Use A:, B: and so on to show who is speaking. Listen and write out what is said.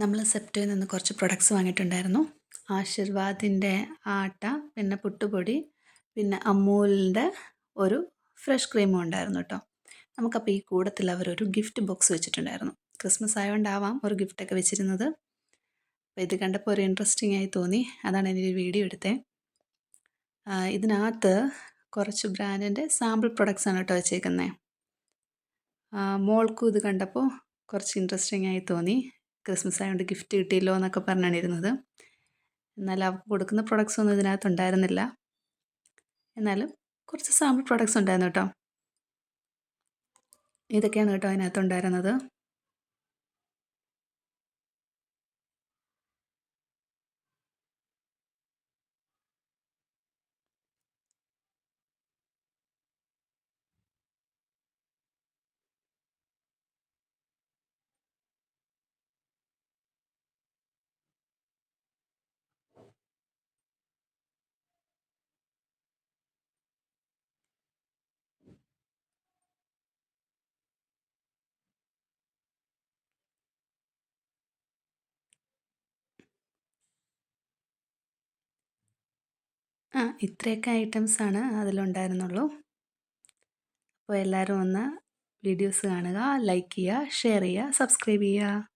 A: നമ്മൾ സെപ്റ്റോയിൽ നിന്ന് കുറച്ച് പ്രൊഡക്ട്സ് വാങ്ങിയിട്ടുണ്ടായിരുന്നു. ആശീർവാദിൻ്റെ ആട്ട, പിന്നെ പുട്ടുപൊടി, പിന്നെ അമൂലിൻ്റെ ഒരു ഫ്രഷ് ക്രീമും ഉണ്ടായിരുന്നു കേട്ടോ. നമുക്കപ്പോൾ ഈ കൂടത്തിൽ അവരൊരു ഗിഫ്റ്റ് ബോക്സ് വെച്ചിട്ടുണ്ടായിരുന്നു. ക്രിസ്മസ് ആയതുകൊണ്ടാവാം ഒരു ഗിഫ്റ്റൊക്കെ വെച്ചിരുന്നത്. അപ്പോൾ ഇത് കണ്ടപ്പോൾ ഒരു ഇൻട്രസ്റ്റിംഗ് ആയി തോന്നി. അതാണ് എനിക്ക് വീഡിയോ എടുത്തത്. ഇതിനകത്ത് കുറച്ച് ബ്രാൻഡിൻ്റെ സാമ്പിൾ പ്രൊഡക്ട്സ് ആണ് കേട്ടോ വെച്ചേക്കുന്നത്. മോൾക്കും ഇത് കണ്ടപ്പോൾ കുറച്ച് ഇൻട്രസ്റ്റിംഗ് ആയി തോന്നി. ക്രിസ്മസ് ആയതുകൊണ്ട് ഗിഫ്റ്റ് കിട്ടിയല്ലോ എന്നൊക്കെ പറഞ്ഞാണ് ഇരുന്നത്. എന്നാൽ അവർക്ക് കൊടുക്കുന്ന പ്രൊഡക്ട്സ് ഒന്നും ഇതിനകത്ത് ഉണ്ടായിരുന്നില്ല. എന്നാലും കുറച്ച് സാമ്പിൾ പ്രൊഡക്ട്സ് ഉണ്ടായിരുന്നു കേട്ടോ. ഇതൊക്കെയാണ് കേട്ടോ അതിനകത്ത് ഉണ്ടായിരുന്നത്. ഇത്രയൊക്കെ ഐറ്റംസാണ് അതിലുണ്ടായിരുന്നുള്ളൂ. അപ്പോൾ എല്ലാവരും ഒന്ന് വീഡിയോസ് കാണുക, ലൈക്ക് ചെയ്യുക, ഷെയർ ചെയ്യുക, സബ്സ്ക്രൈബ് ചെയ്യുക.